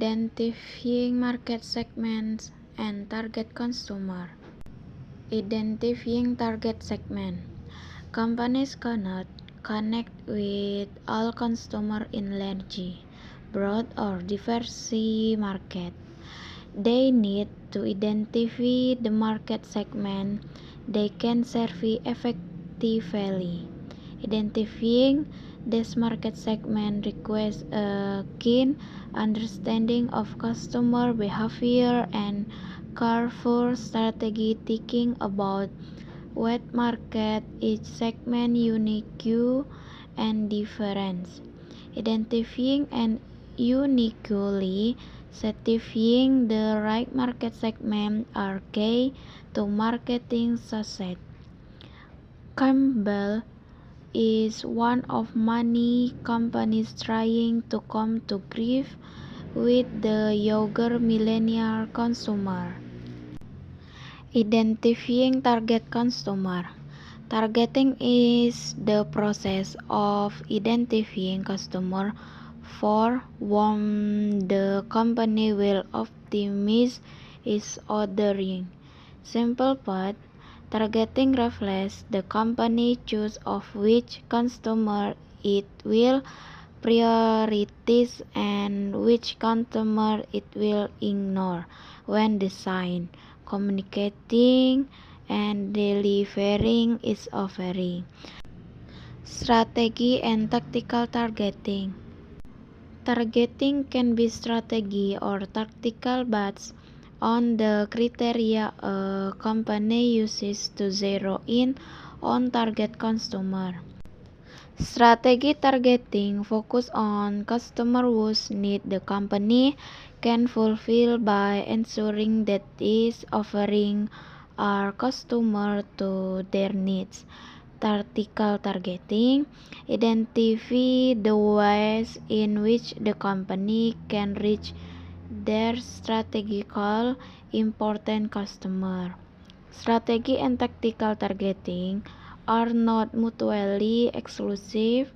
Identifying market segments and target consumer. Identifying target segment. Companies cannot connect with all consumers in large, broad, or diverse market. They need to identify the market segment they can serve effectively. Identifying this market segment requires a keen understanding of customer behavior and careful strategy thinking about what market each segment unique and different. Identifying and uniquely satisfying the right market segment are key to marketing success. Campbell is one of many companies trying to come to grips with the younger millennial consumer. Identifying target consumer. Targeting is the process of identifying customers for whom the company will optimize its ordering. Simple put, targeting reflects the company choice of which customer it will prioritize and which customer it will ignore when designing, communicating, and delivering its offering. Strategy and tactical targeting. Targeting can be strategy or tactical based on the criteria a company uses to zero in on target consumer. Strategy targeting focus on customer whose need the company can fulfill by ensuring that its offering are customer to their needs. Tactical targeting identify the ways in which the company can reach their strategical important customer. Strategy and tactical targeting are not mutually exclusive.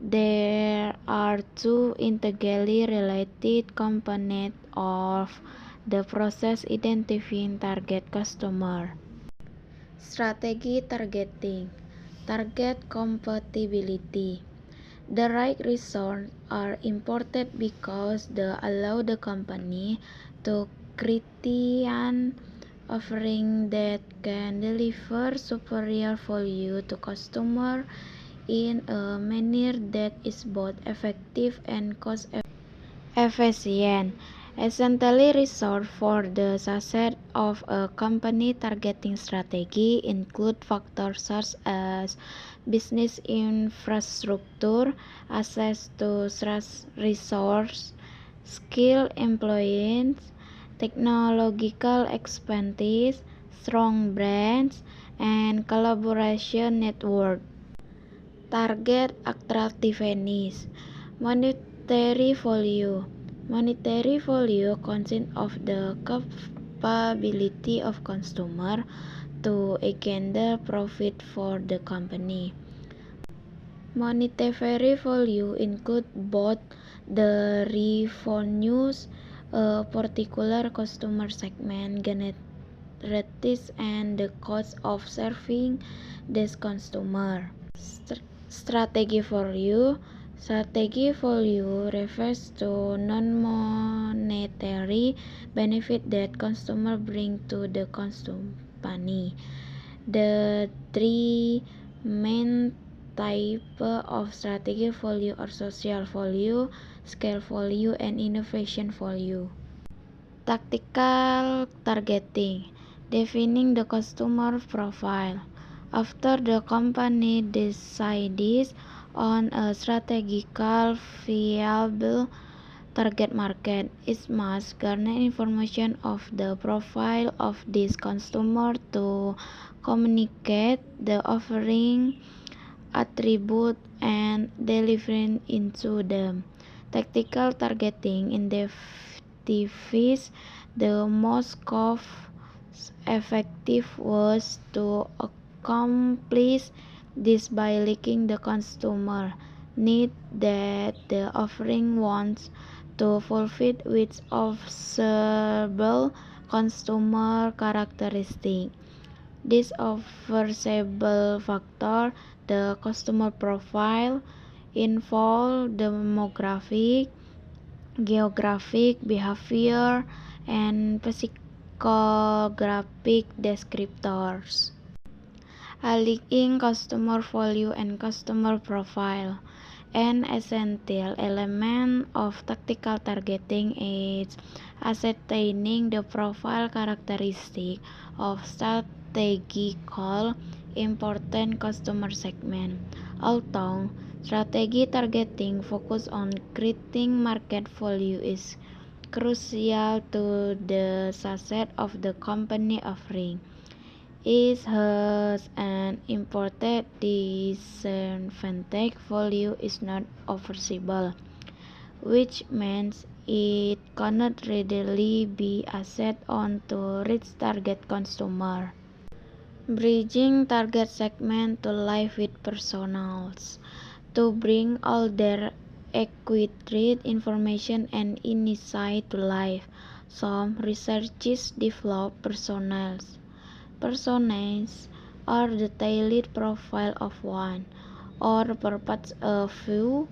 They are two integrally related components of the process identifying target customer. Strategy targeting. Target compatibility. The right resources are important because they allow the company to create an offering that can deliver superior value to customers in a manner that is both effective and cost efficient. Essentially, resources for the success of a company targeting strategy include factors such as business infrastructure, access to resources, skilled employees, technological expertise, strong brands, and collaboration network. Target attractiveness. Monetary value. Monetary value consists of the capability of consumer to engender profit for the company. Monetary value includes both the revenues a particular customer segment generates and the cost of serving this consumer. Strategy value. Strategy value refers to non-monetary benefit that consumers bring to the company. The three main types of strategy value are social value, scale value, and innovation value. Tactical targeting. Defining the customer profile. After the company decides on a strategical viable target market, it must garner information of the profile of this consumer to communicate the offering, attribute, and delivering into them. Tactical targeting identifies the most cost-effective ways to accomplish this by linking the customer need that the offering wants to fulfill which observable consumer characteristic. This observable factor, the customer profile, involve demographic, geographic, behavior, and psychographic descriptors. Aligning customer value and customer profile. An essential element of tactical targeting is ascertaining the profile characteristic of strategical important customer segment. Although strategy targeting focus on creating market value is crucial to the success of the company offering, it has an important disadvantage: value is not observable, which means it cannot readily be assessed on to reach target consumer. Bridging target segment to life with personals. To bring all their acquired information and insight to life, some researchers develop personas. Personas are the tailored profile of one or perhaps a few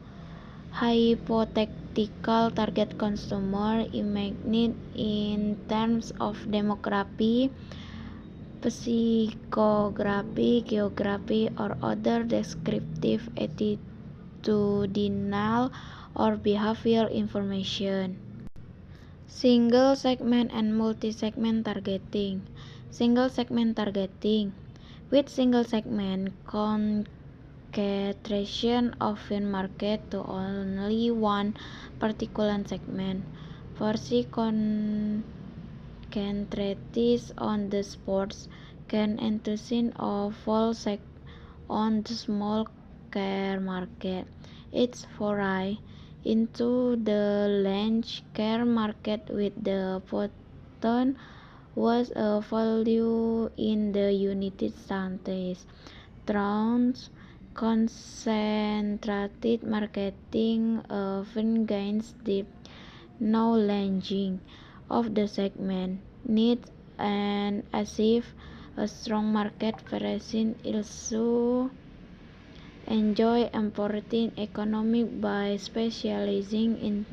hypothetical target consumer imagined in terms of demography, psychography, geography, or other descriptive attitudinal or behavioral information. Single segment and multi-segment targeting. Single segment targeting. With single segment, concentration often market to only one particular segment. Versi concentrated on the sports can enthusiasm of full on the small care market. Its foray into the large care market with the button was a value in the United States. Through concentrated marketing often gains deep knowledge of the segment needs and achieve a strong market presence. Also enjoy important economic by specializing in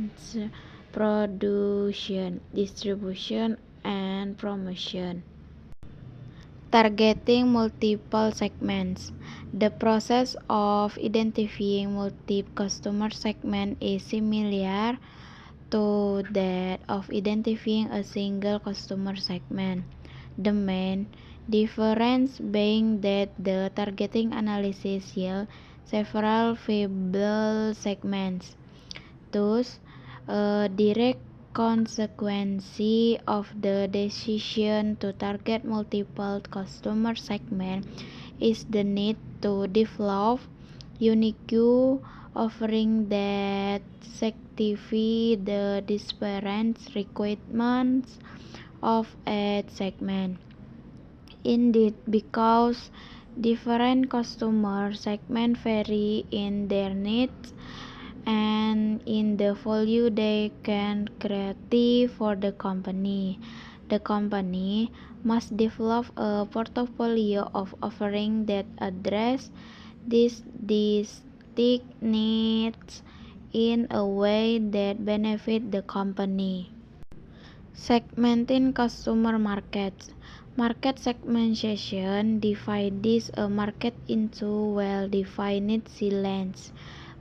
production, distribution, and promotion. Targeting multiple segments. The process of identifying multiple customer segments is similar to that of identifying a single customer segment. The main difference being that the targeting analysis yields several viable segments. Thus, a direct consequence of the decision to target multiple customer segments is the need to develop unique offering that satisfy the disparate requirements of each segment. Indeed, because different customer segments vary in their needs and in the value they can create for the company must develop a portfolio of offerings that address these distinct needs in a way that benefit the company. Segmenting customer markets. Market segmentation divides a market into well-defined segments.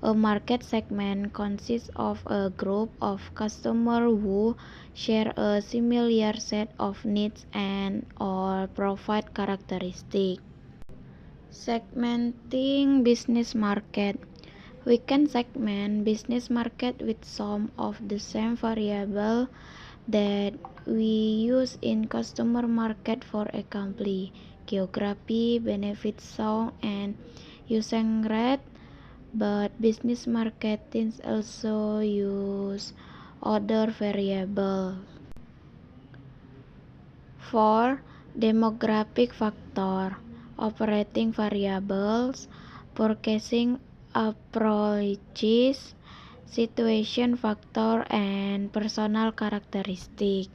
A market segment consists of a group of customers who share a similar set of needs and or profile characteristics. Segmenting business market. We can segment business market with some of the same variables that we use in customer market, for example, geography, benefit zone, and usage rate, but business marketings also use other variables. 4. Demographic factor, operating variables, purchasing approaches, situation factor, and personal characteristic.